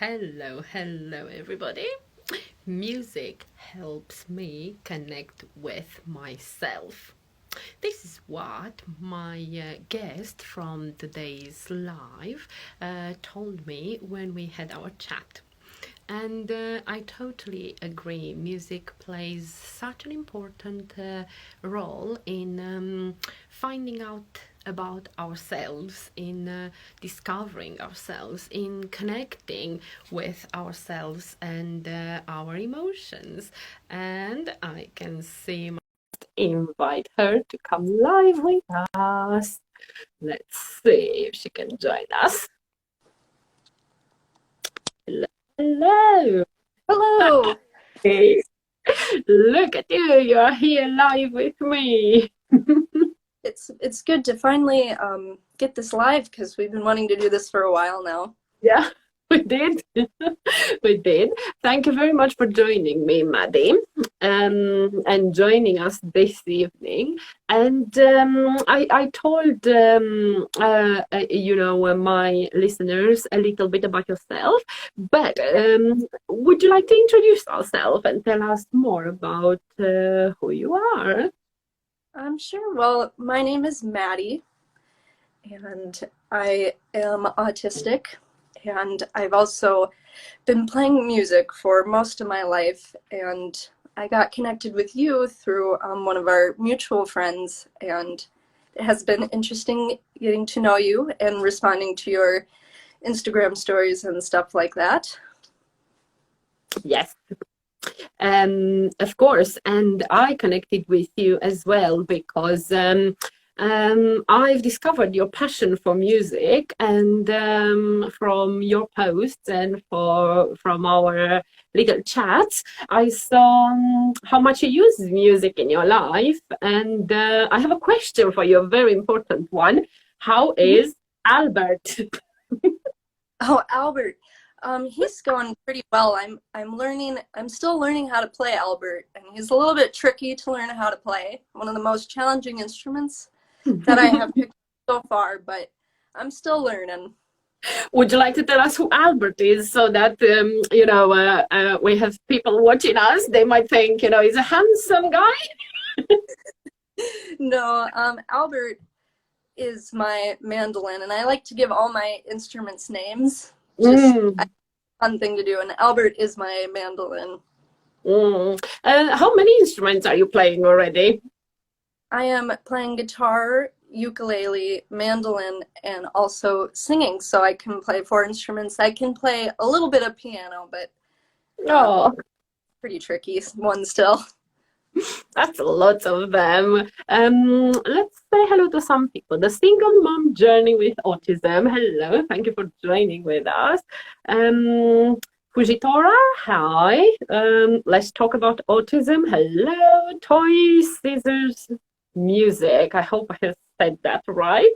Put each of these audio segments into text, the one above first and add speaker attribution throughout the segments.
Speaker 1: Hello, everybody. Music helps me connect with myself. This is what my guest from today's live told me when we had our chat. And I totally agree. Music plays such an important role in finding out about ourselves, in discovering ourselves, in connecting with ourselves and our emotions. And I can see invite her to come live with us. Let's see if she can join us. Hello.
Speaker 2: Hello.
Speaker 1: Hey, look at you. You're here live with me.
Speaker 2: It's good to finally get this live because we've been wanting to do this for a while now.
Speaker 1: Yeah, we did. We did. Thank you very much for joining me, Maddie, and joining us this evening. And I told my listeners a little bit about yourself, but would you like to introduce yourself and tell us more about who you are?
Speaker 2: I'm sure. Well, my name is Maddie, and I am autistic, and I've also been playing music for most of my life, and I got connected with you through one of our mutual friends, and it has been interesting getting to know you and responding to your Instagram stories and stuff like that.
Speaker 1: Yes. Of course, and I connected with you as well because I've discovered your passion for music, and from your posts and from our little chats, I saw how much you use music in your life, and I have a question for you, a very important one. How is Albert?
Speaker 2: Oh, Albert. He's going pretty well. I'm still learning how to play Albert, and he's a little bit tricky to learn how to play. One of the most challenging instruments that I have picked so far, but I'm still learning.
Speaker 1: Would you like to tell us who Albert is so that, we have people watching us? They might think, he's a handsome guy.
Speaker 2: No, Albert is my mandolin, and I like to give all my instruments names. Just a fun thing to do, and Albert is my mandolin.
Speaker 1: How many instruments are you playing already?
Speaker 2: I am playing guitar, ukulele, mandolin, and also singing. So I can play 4 instruments. I can play a little bit of piano, but pretty tricky one still.
Speaker 1: That's lots of them. Let's say hello to some people. The single mom journey with autism. Hello, thank you for joining with us. Fujitora, hi. Let's talk about autism. Hello, toys, scissors, music. I hope I have said that right.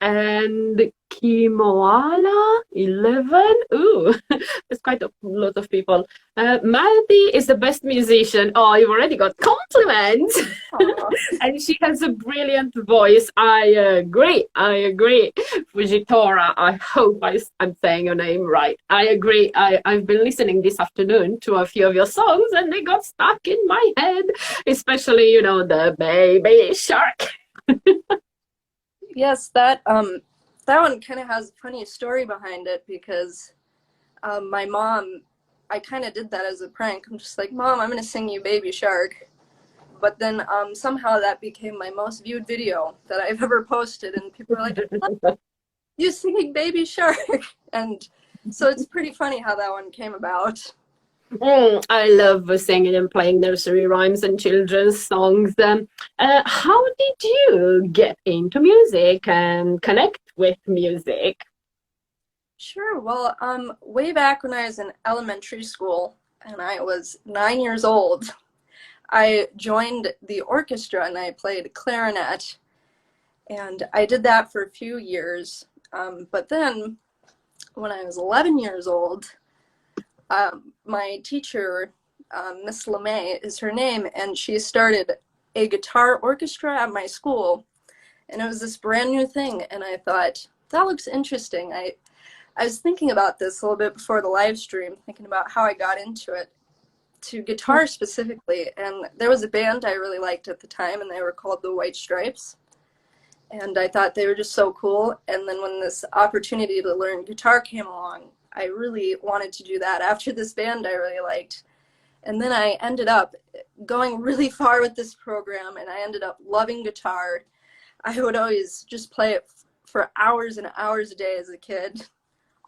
Speaker 1: And Kimoala 11. Ooh, there's quite a lot of people. Maddie is the best musician. Oh, you've already got compliments. And she has a brilliant voice. I agree. Fujitora, I hope I'm saying your name right. I agree. I've been listening this afternoon to a few of your songs and they got stuck in my head, especially, the baby shark.
Speaker 2: Yes, that one kind of has a funny story behind it because my mom, I kind of did that as a prank. I'm just like, Mom, I'm going to sing you Baby Shark. But then somehow that became my most viewed video that I've ever posted. And people are like, you singing Baby Shark? And so it's pretty funny how that one came about.
Speaker 1: I love singing and playing nursery rhymes and children's songs. How did you get into music and connect with music?
Speaker 2: Sure. Well, way back when I was in elementary school and I was 9 years old, I joined the orchestra and I played clarinet. And I did that for a few years. But then when I was 11 years old, my teacher, Miss LeMay is her name, and she started a guitar orchestra at my school. And it was this brand new thing. And I thought, that looks interesting. I was thinking about this a little bit before the live stream, thinking about how I got into it, to guitar specifically. And there was a band I really liked at the time, and they were called the White Stripes. And I thought they were just so cool. And then when this opportunity to learn guitar came along, I really wanted to do that after this band I really liked. And then I ended up going really far with this program, and I ended up loving guitar. I would always just play it for hours and hours a day as a kid,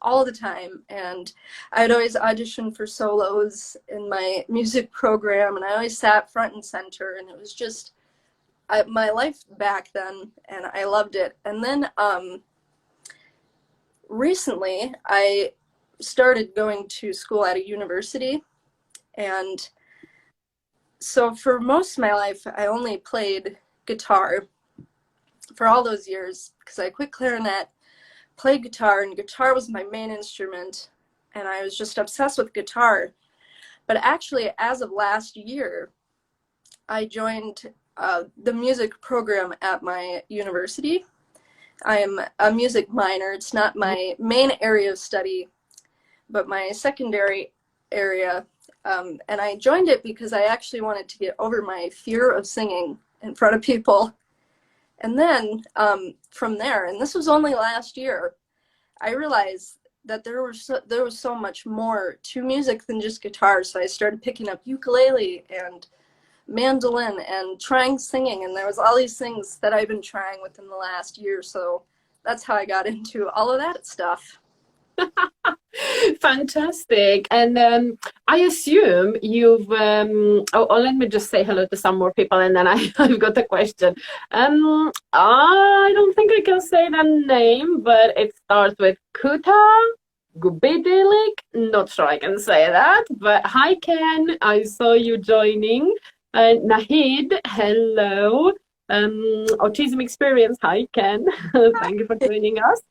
Speaker 2: all the time. And I'd always audition for solos in my music program, and I always sat front and center, and it was just my life back then, and I loved it. And then recently I started going to school at a university, and so for most of my life I only played guitar for all those years, because I quit clarinet, played guitar, and guitar was my main instrument, and I was just obsessed with guitar. But actually, as of last year, I joined the music program at my university. I am a music minor. It's not my main area of study, but my secondary area. And I joined it because I actually wanted to get over my fear of singing in front of people. And then from there, and this was only last year, I realized that there was so much more to music than just guitar. So I started picking up ukulele and mandolin and trying singing, and there was all these things that I've been trying within the last year. So that's how I got into all of that stuff.
Speaker 1: Fantastic. And I assume you've, let me just say hello to some more people, and then I've got a question. I don't think I can say the name, but it starts with Kuta Gubidilik. Not sure I can say that, but hi, Ken. I saw you joining. Nahid, hello. Autism Experience, hi, Ken. Thank you for joining us.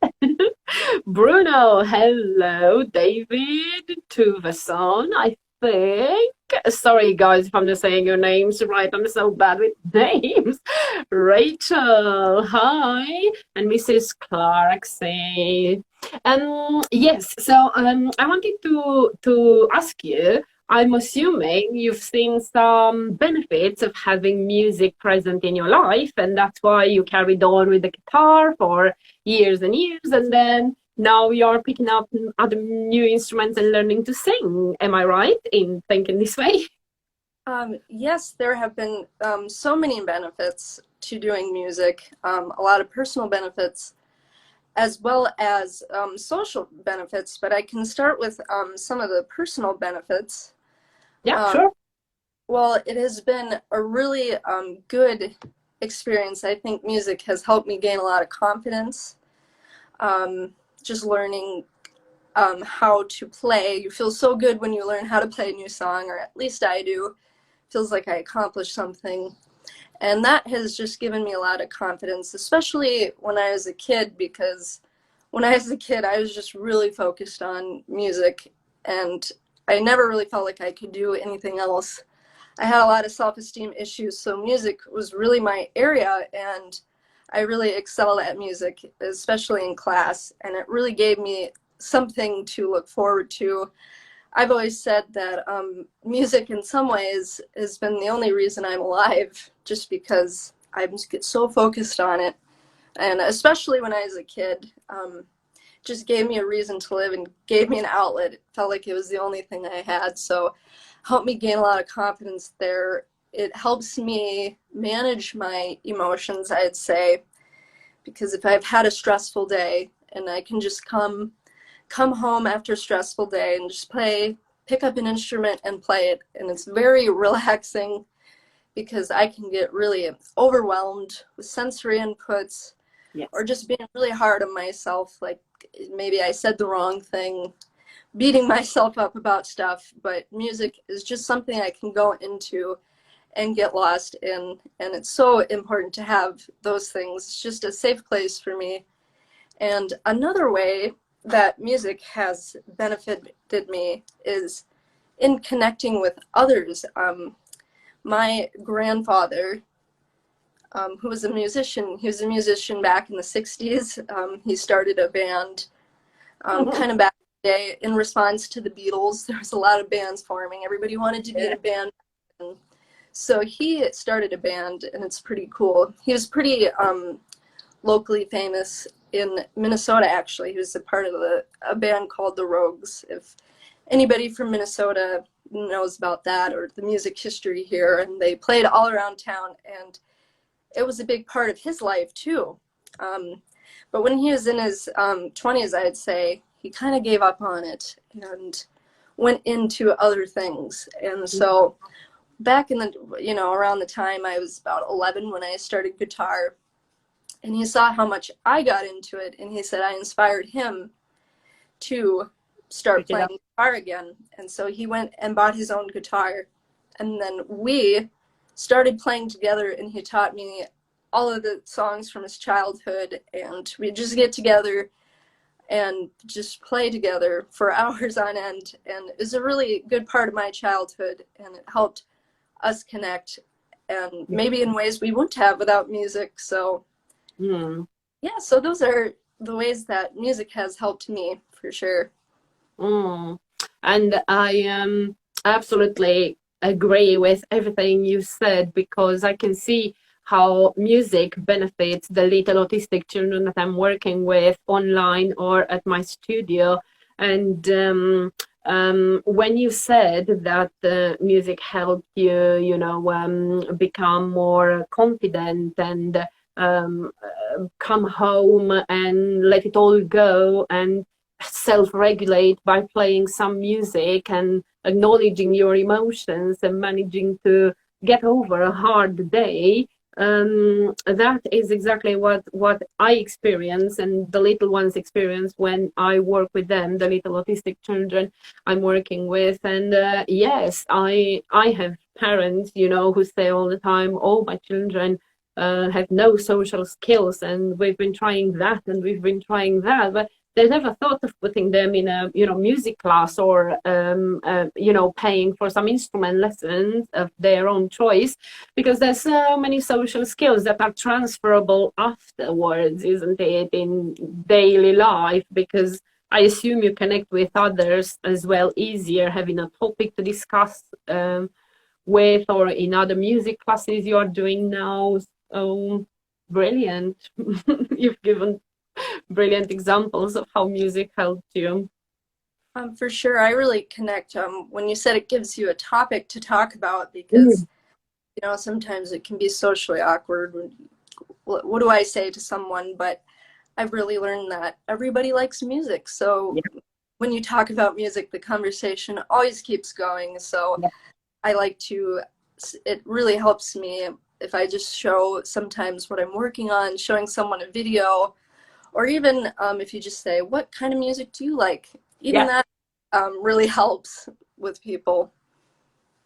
Speaker 1: Bruno, hello. David Tuveson, I think. Sorry, guys, if I'm just saying your names right. I'm so bad with names. Rachel, hi. And Mrs. Clarkson. Yes, so I wanted to ask you, I'm assuming you've seen some benefits of having music present in your life, and that's why you carried on with the guitar for years and years, and then now you're picking up other new instruments and learning to sing. Am I right in thinking this way?
Speaker 2: Yes, there have been so many benefits to doing music, a lot of personal benefits, as well as social benefits, but I can start with some of the personal benefits.
Speaker 1: Yeah, sure.
Speaker 2: Well, it has been a really good experience. I think music has helped me gain a lot of confidence. Just learning how to play. You feel so good when you learn how to play a new song, or at least I do. Feels like I accomplished something. And that has just given me a lot of confidence, especially when I was a kid, because when I was a kid, I was just really focused on music, and I never really felt like I could do anything else. I had a lot of self-esteem issues, so music was really my area, and I really excelled at music, especially in class, and it really gave me something to look forward to. I've always said that music in some ways has been the only reason I'm alive, just because I get so focused on it. And especially when I was a kid, just gave me a reason to live and gave me an outlet. It felt like it was the only thing I had. So helped me gain a lot of confidence there. It helps me manage my emotions, I'd say, because if I've had a stressful day and I can just come home after a stressful day and just pick up an instrument and play it. And it's very relaxing because I can get really overwhelmed with sensory inputs. Yes. Or just being really hard on myself, like maybe I said the wrong thing, beating myself up about stuff. But music is just something I can go into and get lost in. And it's so important to have those things. It's just a safe place for me. And another way that music has benefited me is in connecting with others. My grandfather, who was a musician, he was a musician back in the 60s. He started a band kind of back in the day, in response to the Beatles. There was a lot of bands forming. Everybody wanted to be in a band. And so he started a band, and it's pretty cool. He was pretty locally famous in Minnesota, actually. He was a part of a band called the Rogues. If anybody from Minnesota knows about that, or the music history here, and they played all around town, and it was a big part of his life too. But when he was in his 20s, I'd say, he kind of gave up on it and went into other things. And so back in the, around the time I was about 11 when I started guitar, and he saw how much I got into it, and he said I inspired him to start playing guitar again. And so he went and bought his own guitar, and then we started playing together, and he taught me all of the songs from his childhood, and we just get together and just play together for hours on end. And it was a really good part of my childhood, and it helped us connect, and maybe in ways we wouldn't have without music. So yeah, so those are the ways that music has helped me, for sure.
Speaker 1: And I absolutely agree with everything you said, because I can see how music benefits the little autistic children that I'm working with online or at my studio. And when you said that music helped you, become more confident and come home and let it all go and self-regulate by playing some music and acknowledging your emotions and managing to get over a hard day, that is exactly what I experience and the little ones experience when I work with them, the little autistic children I'm working with. And yes, I have parents, who say all the time, oh, my children have no social skills, and we've been trying that and we've been trying that, but they never thought of putting them in a music class or paying for some instrument lessons of their own choice, because there's so many social skills that are transferable afterwards, isn't it, in daily life? Because I assume you connect with others as well easier, having a topic to discuss with, or in other music classes you are doing now. Oh, brilliant. You've given brilliant examples of how music helped you.
Speaker 2: For sure. I really connect when you said it gives you a topic to talk about, because sometimes it can be socially awkward. What do I say to someone? But I've really learned that everybody likes music. So when you talk about music, the conversation always keeps going. So I like to, it really helps me if I just show sometimes what I'm working on, showing someone a video, or even if you just say, what kind of music do you like? Even that really helps with people.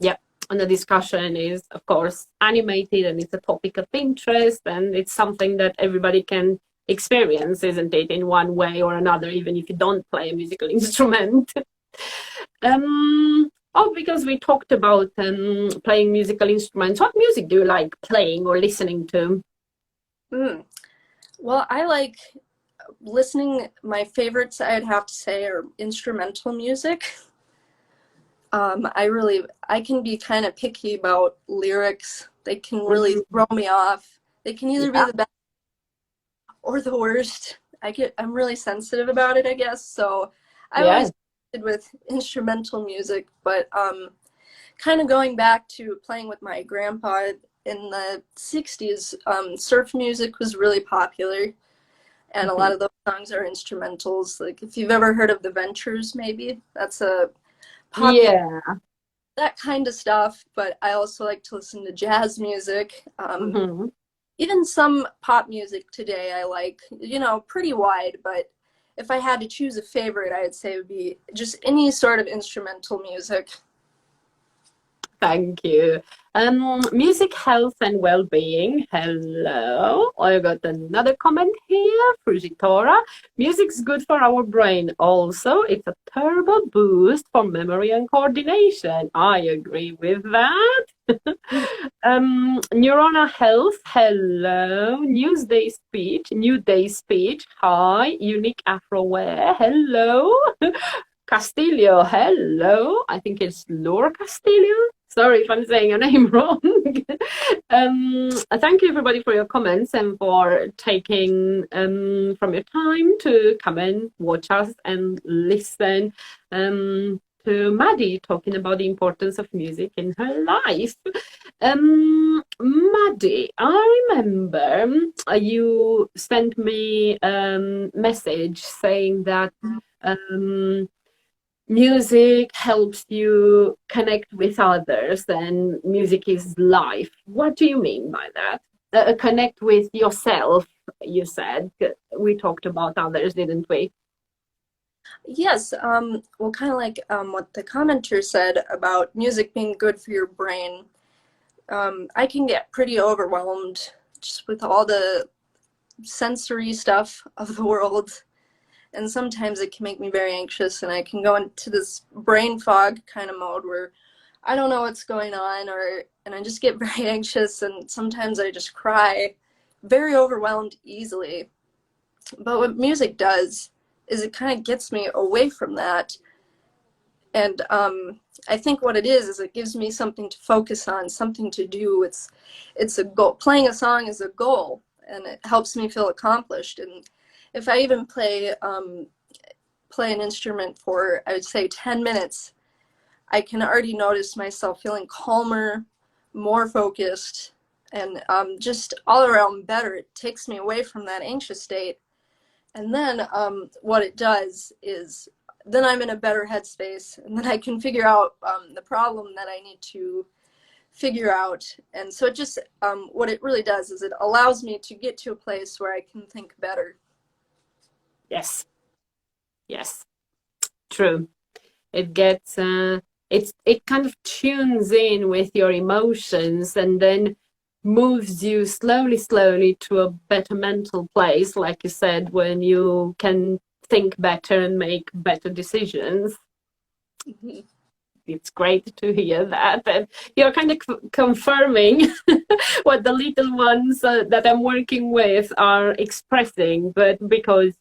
Speaker 1: And the discussion is, of course, animated, and it's a topic of interest, and it's something that everybody can experience, isn't it, in one way or another, even if you don't play a musical instrument. Because we talked about playing musical instruments, what music do you like playing or listening to?
Speaker 2: Well, I like listening. My favorites, I'd have to say, are instrumental music. I can be kind of picky about lyrics. They can really throw me off. They can either be the best or the worst. I'm really sensitive about it, I guess. So I always did with instrumental music, but kind of going back to playing with my grandpa in the 60s, surf music was really popular, and a lot of those songs are instrumentals. Like, if you've ever heard of the Ventures, maybe that's a popular, that kind of stuff. But I also like to listen to jazz music, even some pop music today. I like, pretty wide, but if I had to choose a favorite, I'd say it would be just any sort of instrumental music.
Speaker 1: Thank you. Music, health, and well-being. Hello. I got another comment here, Fujitora. Music's good for our brain. Also, it's a turbo boost for memory and coordination. I agree with that. Neuronal health. Hello. New day speech. Hi. Unique Afro wear. Hello. Castillo, hello. I think it's Laura Castillo. Sorry if I'm saying your name wrong. Thank you, everybody, for your comments and for taking from your time to come and watch us and listen to Maddie talking about the importance of music in her life. Maddie, I remember you sent me a message saying that music helps you connect with others and music is life. What do you mean by that? Connect with yourself, you said. We talked about others, didn't we?
Speaker 2: Yes, well, kind of like what the commenter said about music being good for your brain. I can get pretty overwhelmed just with all the sensory stuff of the world. And sometimes it can make me very anxious, and I can go into this brain fog kind of mode where I don't know what's going on, and I just get very anxious, and sometimes I just cry, very overwhelmed easily. But what music does is it kind of gets me away from that. And I think what it is it gives me something to focus on, something to do. It's a goal. Playing a song is a goal, and it helps me feel accomplished. And if I even play an instrument for, I would say, 10 minutes, I can already notice myself feeling calmer, more focused, and just all around better. It takes me away from that anxious state. And then what it does is then I'm in a better headspace, and then I can figure out the problem that I need to figure out. And so it just, what it really does is it allows me to get to a place where I can think better.
Speaker 1: Yes. Yes. True. It gets it kind of tunes in with your emotions and then moves you slowly to a better mental place, like you said, when you can think better and make better decisions.
Speaker 2: Mm-hmm.
Speaker 1: It's great to hear that, and you're kind of confirming what the little ones that I'm working with are expressing, but because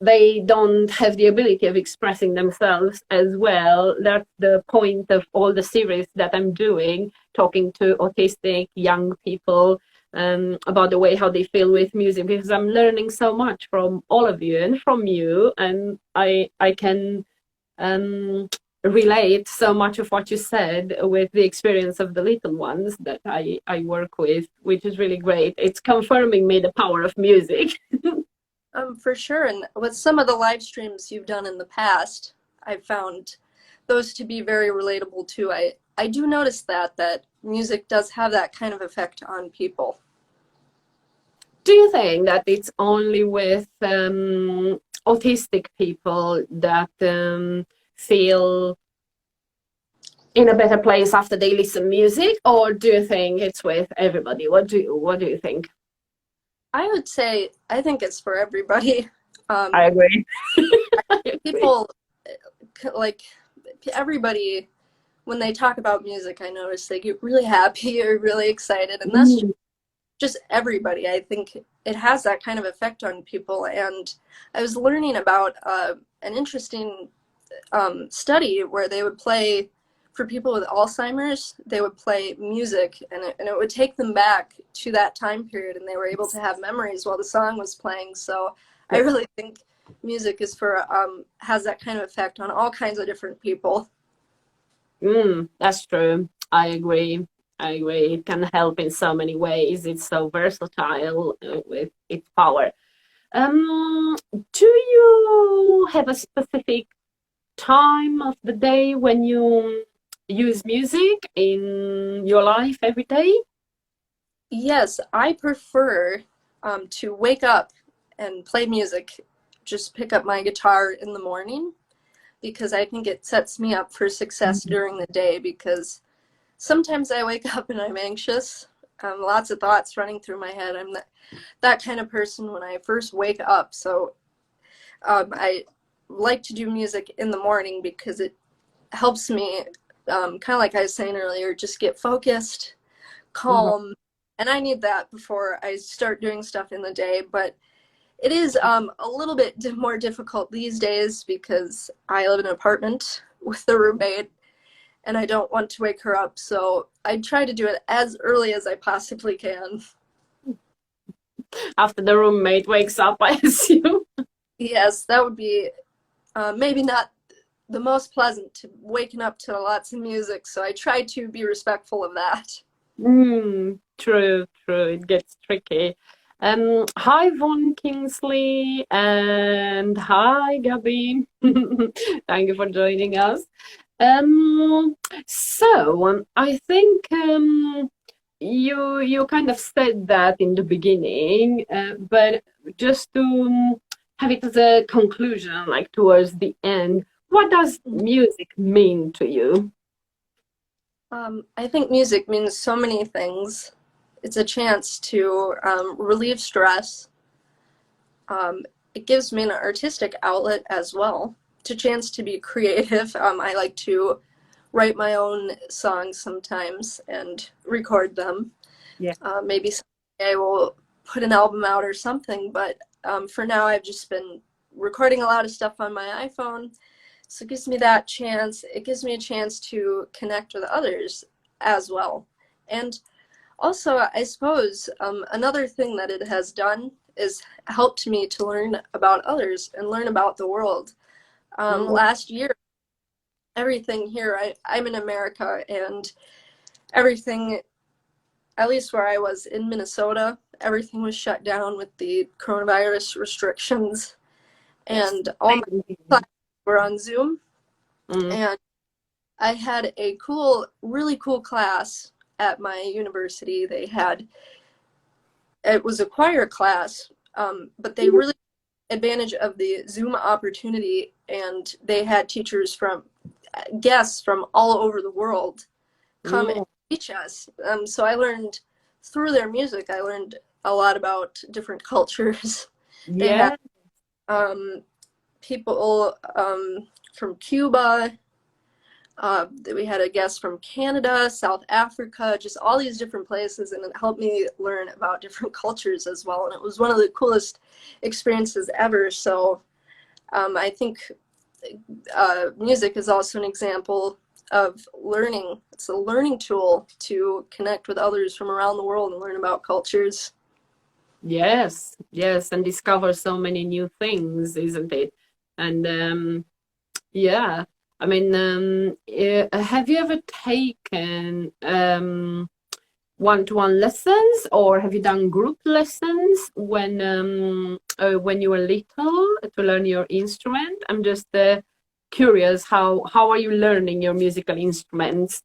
Speaker 1: they don't have the ability of expressing themselves as well. That's the point of all the series that I'm doing, talking to autistic young people about the way how they feel with music, because I'm learning so much from all of you and from you, and I can relate so much of what you said with the experience of the little ones that I work with, which is really great. It's confirming me the power of music.
Speaker 2: For sure. And with some of the live streams you've done in the past, I've found those to be very relatable too. I do notice that music does have that kind of effect on people.
Speaker 1: Do you think that it's only with autistic people that feel in a better place after they listen music, or do you think it's with everybody? What do you think?
Speaker 2: I would say I think it's for everybody.
Speaker 1: I agree.
Speaker 2: People like everybody when they talk about music, I notice they get really happy or really excited, and that's just everybody. I think it has that kind of effect on people. And I was learning about an interesting study where they would play, for people with Alzheimer's, they would play music, and it would take them back to that time period, and they were able to have memories while the song was playing. So I really think music is has that kind of effect on all kinds of different people.
Speaker 1: That's true. I agree. It can help in so many ways. It's so versatile with its power. Do you have a specific time of the day when you use music in your life every day?
Speaker 2: Yes, I prefer to wake up and play music, just pick up my guitar in the morning, because I think it sets me up for success during the day, because sometimes I wake up and I'm anxious, lots of thoughts running through my head. I'm that kind of person when I first wake up. So I like to do music in the morning because it helps me, kind of like I was saying earlier, just get focused, calm. And I need that before I start doing stuff in the day. But it is a little bit more difficult these days because I live in an apartment with a roommate and I don't want to wake her up. So I try to do it as early as I possibly can.
Speaker 1: After the roommate wakes up, I assume.
Speaker 2: Yes, that would be maybe not the most pleasant, to waking up to lots of music. So I try to be respectful of that.
Speaker 1: True. It gets tricky. Hi, Von Kingsley, and hi, Gabby. Thank you for joining us. I think you kind of said that in the beginning, but just to have it as a conclusion, like towards the end, what does music mean to you?
Speaker 2: I think music means so many things. It's a chance to relieve stress. It gives me an artistic outlet as well. It's a chance to be creative. I like to write my own songs sometimes and record them.
Speaker 1: Yeah.
Speaker 2: Maybe someday I will put an album out or something, but for now I've just been recording a lot of stuff on my iPhone. So it gives me that chance. It gives me a chance to connect with others as well. And also, I suppose another thing that it has done is helped me to learn about others and learn about the world. Last year, everything here, I'm in America, and everything, at least where I was in Minnesota, everything was shut down with the coronavirus restrictions. And all my classes were on Zoom. And I had a really cool class at my university. It was a choir class, but they really took advantage of the Zoom opportunity, and they had guests from all over the world come and teach us. So I learned through their music, I learned a lot about different cultures. They had people from Cuba. We had a guest from Canada, South Africa, just all these different places, and it helped me learn about different cultures as well. And it was one of the coolest experiences ever. So I think music is also an example of learning. It's a learning tool to connect with others from around the world and learn about cultures.
Speaker 1: Yes, and discover so many new things, isn't it? And yeah, I mean, have you ever taken one-to-one lessons, or have you done group lessons when you were little to learn your instrument? I'm just curious, how are you learning your musical instruments?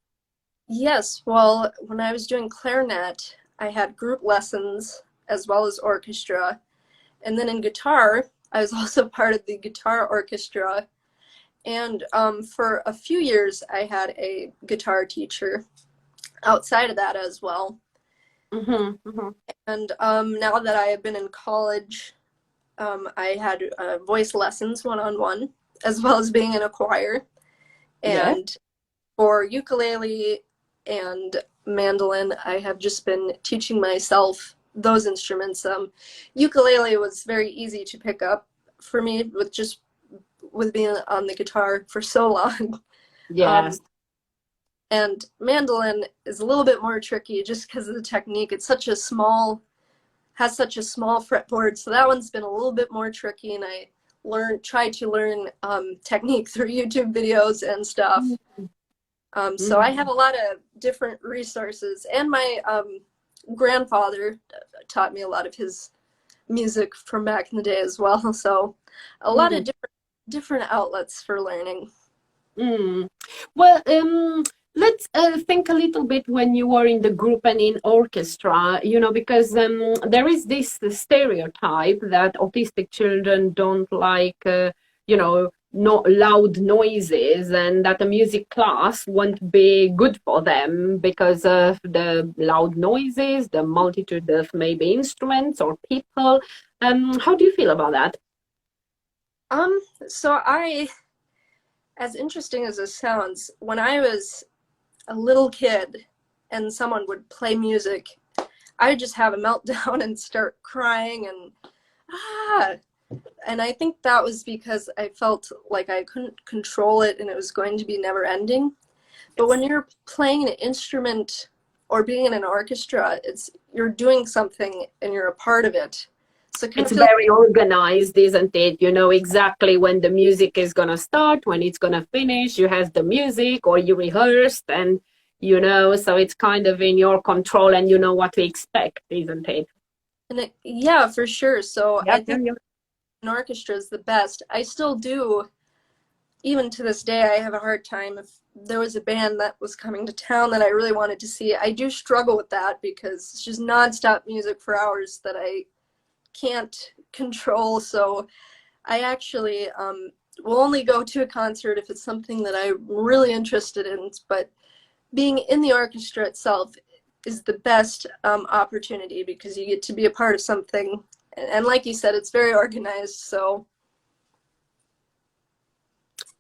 Speaker 2: Yes, well, when I was doing clarinet, I had group lessons as well as orchestra. And then in guitar, I was also part of the guitar orchestra. And for a few years, I had a guitar teacher outside of that as well. And now that I have been in college, I had voice lessons one-on-one, as well as being in a choir. And for ukulele and mandolin, I have just been teaching myself those instruments. Ukulele was very easy to pick up for me with being on the guitar for so long.
Speaker 1: Yes.
Speaker 2: And mandolin is a little bit more tricky just because of the technique. It's has such a small fretboard, so that one's been a little bit more tricky, and I tried to learn technique through YouTube videos and stuff. So I have a lot of different resources, and my grandfather taught me a lot of his music from back in the day as well. So a lot of different outlets for learning.
Speaker 1: Well, let's think a little bit when you were in the group and in orchestra, because there is this stereotype that autistic children don't like, not loud noises, and that a music class won't be good for them because of the loud noises, the multitude of maybe instruments or people. How do you feel about that?
Speaker 2: So as interesting as this sounds, when I was a little kid and someone would play music, I would just have a meltdown and start crying and ah. And I think that was because I felt like I couldn't control it and it was going to be never ending. But when you're playing an instrument or being in an orchestra, you're doing something and you're a part of it. So it kind
Speaker 1: It's
Speaker 2: of feels
Speaker 1: very organized, isn't it? You know exactly when the music is going to start, when it's going to finish. You have the music or you rehearsed, and so it's kind of in your control and you know what to expect, isn't it?
Speaker 2: yeah, for sure. So
Speaker 1: Yeah,
Speaker 2: I
Speaker 1: yeah,
Speaker 2: think
Speaker 1: yeah.
Speaker 2: an orchestra is the best. I still do, even to this day, I have a hard time if there was a band that was coming to town that I really wanted to see. I do struggle with that because it's just nonstop music for hours that I can't control. So I actually will only go to a concert if it's something that I'm really interested in. But being in the orchestra itself is the best opportunity because you get to be a part of something. And like you said, it's very organized. So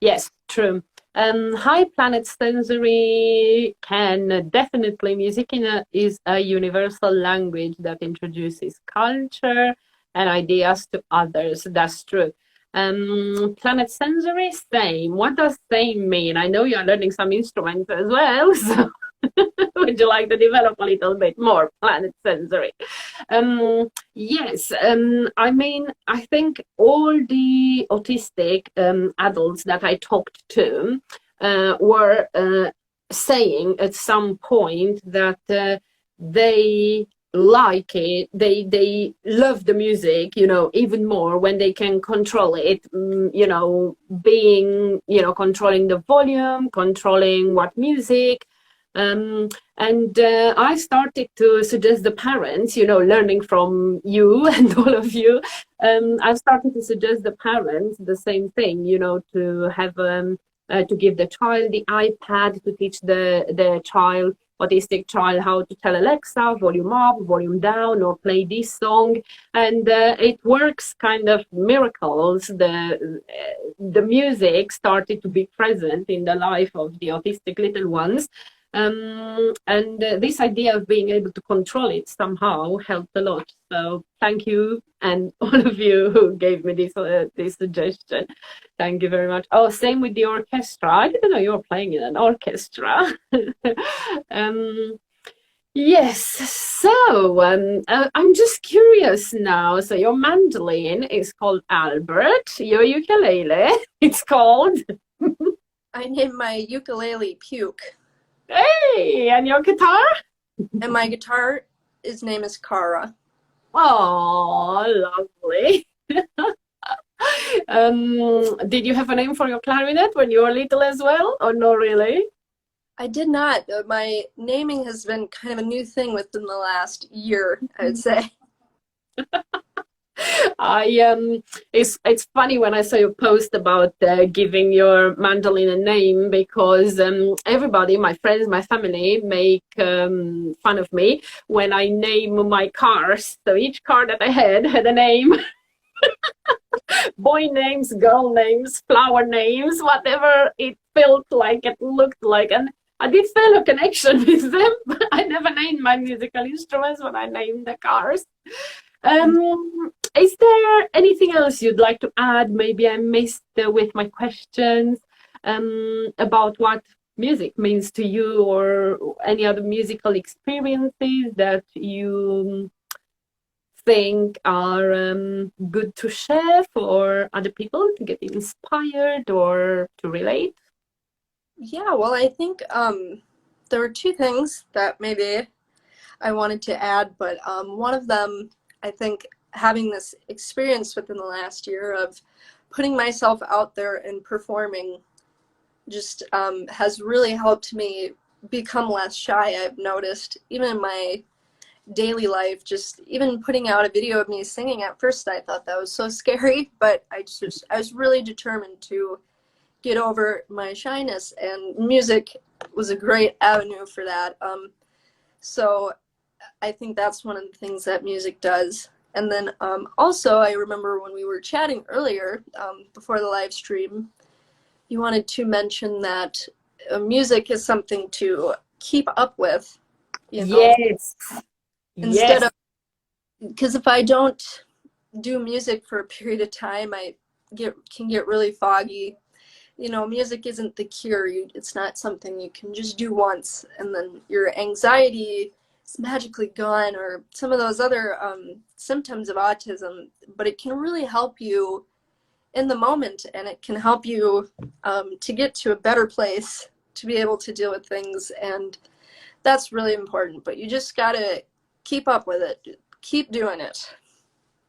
Speaker 1: Yes, true. High planet sensory can definitely music is a universal language that introduces culture and ideas to others. That's true. Planet sensory, same. What does same mean? I know you're learning some instruments as well, so would you like to develop a little bit more planet sensory? Yes, I mean, I think all the autistic adults that I talked to were saying at some point that they like it, they love the music, even more when they can control it, being, controlling the volume, controlling what music. Um, and I started to suggest the parents, learning from you and all of you. I've started to suggest the parents the same thing, to have to give the child the iPad to teach the child, autistic child, how to tell Alexa volume up, volume down, or play this song, and it works kind of miracles. The music started to be present in the life of the autistic little ones. And this idea of being able to control it somehow helped a lot. So thank you, and all of you who gave me this suggestion. Thank you very much. Oh, same with the orchestra. I didn't know you were playing in an orchestra. Yes. So I'm just curious now. So your mandolin is called Albert. Your ukulele, it's called.
Speaker 2: I named my ukulele Puke.
Speaker 1: Hey, and your guitar?
Speaker 2: And my guitar, his name is Kara.
Speaker 1: Oh, lovely. Did you have a name for your clarinet when you were little as well, or not really?
Speaker 2: I did not. My naming has been kind of a new thing within the last year, I would say.
Speaker 1: It's funny when I saw your post about giving your mandolin a name, because everybody, my friends, my family, make fun of me when I name my cars. So each car that I had a name. Boy names, girl names, flower names, whatever it felt like, it looked like, and I did feel a connection with them, but I never named my musical instruments when I named the cars. Is there anything else you'd like to add? Maybe I missed with my questions about what music means to you, or any other musical experiences that you think are good to share for other people to get inspired or to relate?
Speaker 2: Yeah, well, I think there were two things that maybe I wanted to add, but one of them, I think having this experience within the last year of putting myself out there and performing just has really helped me become less shy. I've noticed even in my daily life. Just even putting out a video of me singing, at first I thought that was so scary, but I was really determined to get over my shyness, and music was a great avenue for that. So I think that's one of the things that music does. And then also, I remember when we were chatting earlier, before the live stream, you wanted to mention that music is something to keep up with, you know,
Speaker 1: Yes,
Speaker 2: instead
Speaker 1: yes,
Speaker 2: of, because if I don't do music for a period of time, can get really foggy. You know, music isn't the cure. It's not something you can just do once and then your anxiety is magically gone, or some of those other symptoms of autism. But it can really help you in the moment, and it can help you to get to a better place to be able to deal with things. And that's really important. But you just gotta keep up with it. Keep doing it.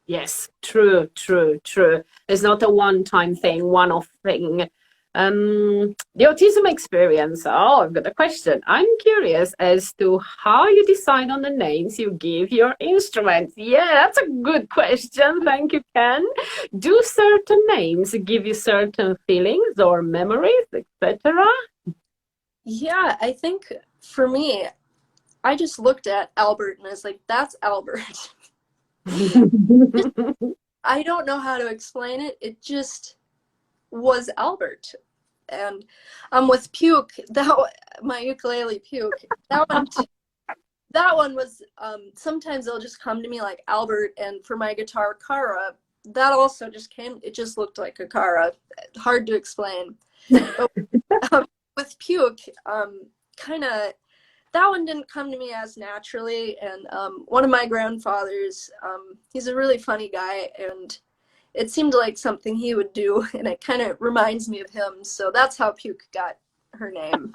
Speaker 1: yes, true, true, true. It's not a one-time thing, one-off thing. The autism experience. Oh, I've got a question. I'm curious as to how you decide on the names you give your instruments. Yeah, that's a good question. Thank you, Ken. Do certain names give you certain feelings or memories, etc.?
Speaker 2: Yeah, I think for me, I just looked at Albert and I was like, that's Albert. I don't know how to explain it. It just was Albert. And with Puke, my ukulele Puke, that one was sometimes they'll just come to me like Albert, and for my guitar Kara, that also just came. It just looked like a Kara. Hard to explain. But with Puke, kind of that one didn't come to me as naturally. And one of my grandfathers, he's a really funny guy, and it seemed like something he would do, and it kind of reminds me of him. So that's how Puke got her name.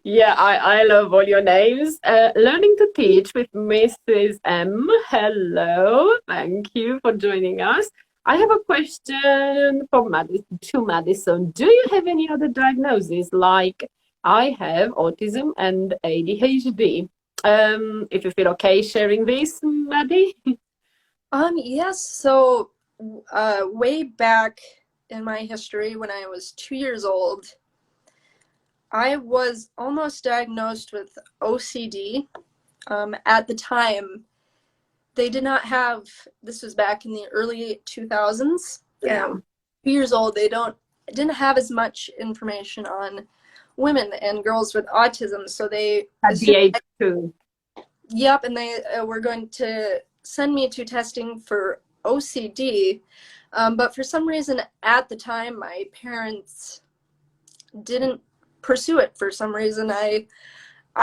Speaker 1: Yeah, I love all your names. Learning to teach with Mrs. M. Hello, thank you for joining us. I have a question for Madison. Do you have any other diagnoses? Like I have autism and ADHD. If you feel okay sharing this, Maddie.
Speaker 2: Yes. So, way back in my history, when I was 2 years old, I was almost diagnosed with OCD. At the time, they did not have. This was back in the early 2000s.
Speaker 1: Yeah.
Speaker 2: 2 years old, didn't have as much information on women and girls with autism, so they
Speaker 1: At the age 2.
Speaker 2: Yep, and they were going to send me to testing for OCD, but for some reason at the time my parents didn't pursue it. For some reason, I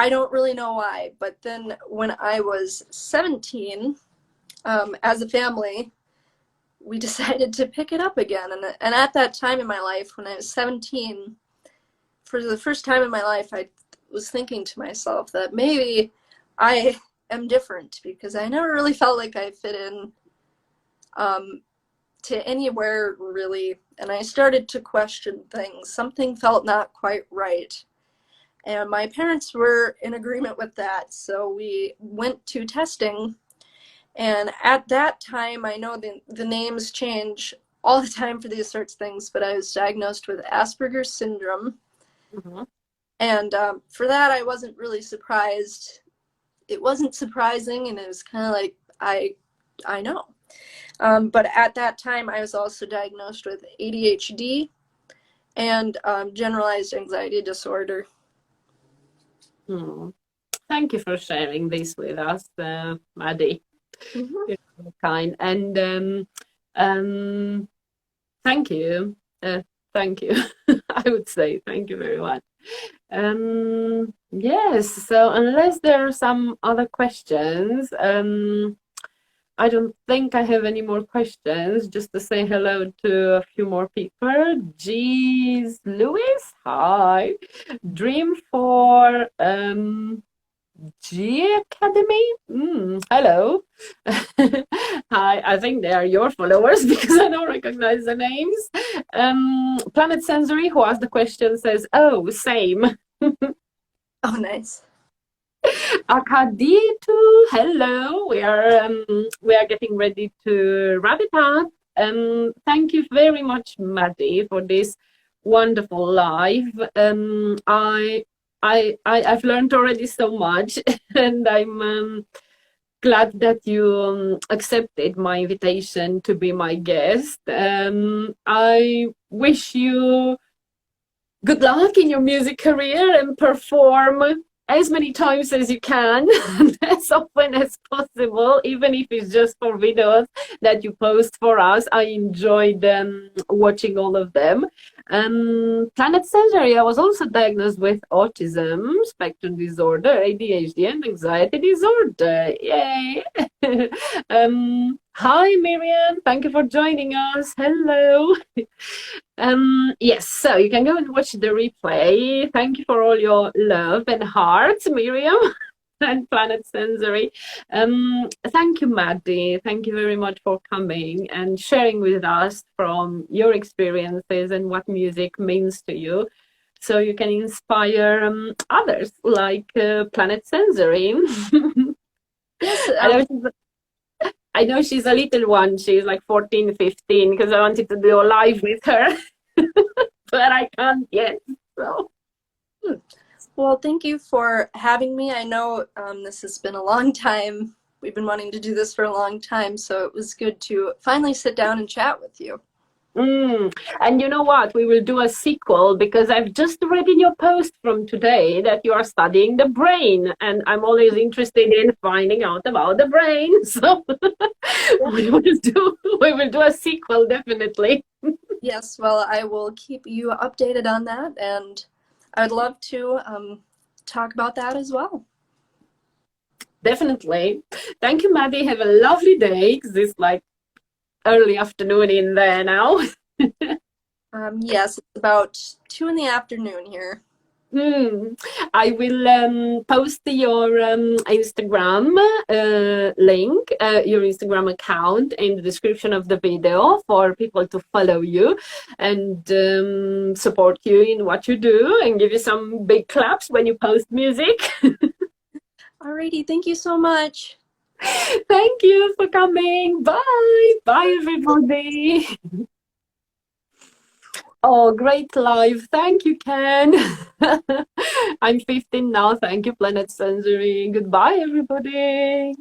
Speaker 2: don't really know why. But then when I was 17, as a family, we decided to pick it up again. And at that time in my life, when I was 17, for the first time in my life, I was thinking to myself that maybe I am different, because I never really felt like I fit in to anywhere really. And I started to question things. Something felt not quite right. And my parents were in agreement with that. So we went to testing. And at that time, I know the names change all the time for these sorts of things, but I was diagnosed with Asperger's syndrome.
Speaker 1: Mm-hmm.
Speaker 2: And for that, I wasn't really surprised. It wasn't surprising, and it was kind of like, I know. But at that time, I was also diagnosed with ADHD and generalized anxiety disorder.
Speaker 1: Thank you for sharing this with us, Maddie.
Speaker 2: Mm-hmm.
Speaker 1: You're so kind. And thank you. Thank you. I would say thank you very much. Yes, so unless there are some other questions, I don't think I have any more questions. Just to say hello to a few more people. Jeez, Lewis, hi. Dream for G Academy. Hello. Hi, I think they are your followers because I don't recognize the names. Planet Sensory, who asked the question, says, "Oh, same."
Speaker 2: Oh, nice.
Speaker 1: Akaditu, hello. We are getting ready to wrap it up. Thank you very much, Maddie, for this wonderful live. I've learned already so much, and I'm glad that you accepted my invitation to be my guest. I wish you good luck in your music career and perform as many times as you can, as often as possible, even if it's just for videos that you post for us. I enjoyed watching all of them. Planet Surgery, I was also diagnosed with autism spectrum disorder, ADHD, and anxiety disorder. Yay! Hi, Miriam. Thank you for joining us. Hello. Yes, so you can go and watch the replay. Thank you for all your love and hearts, Miriam and Planet Sensory. Thank you, Maddie. Thank you very much for coming and sharing with us from your experiences and what music means to you, so you can inspire others like Planet Sensory.
Speaker 2: Yes,
Speaker 1: I know she's a little one. She's like 14, 15, because I wanted to do a live with her, but I can't yet. So.
Speaker 2: well, thank you for having me. I know this has been a long time. We've been wanting to do this for a long time, so it was good to finally sit down and chat with you.
Speaker 1: And you know what? We will do a sequel, because I've just read in your post from today that you are studying the brain, and I'm always interested in finding out about the brain. So we will do a sequel, definitely.
Speaker 2: Yes, well, I will keep you updated on that, and I would love to talk about that as well.
Speaker 1: Definitely. Thank you, Maddie. Have a lovely day, because it's like early afternoon in there now.
Speaker 2: Yes, it's about 2 in the afternoon here.
Speaker 1: I will post your Instagram link, your Instagram account, in the description of the video for people to follow you and support you in what you do, and give you some big claps when you post music.
Speaker 2: Alrighty, thank you so much.
Speaker 1: Thank you for coming. Bye. Bye, everybody. Oh, great live. Thank you, Ken. I'm 15 now. Thank you, Planet Sensory. Goodbye, everybody.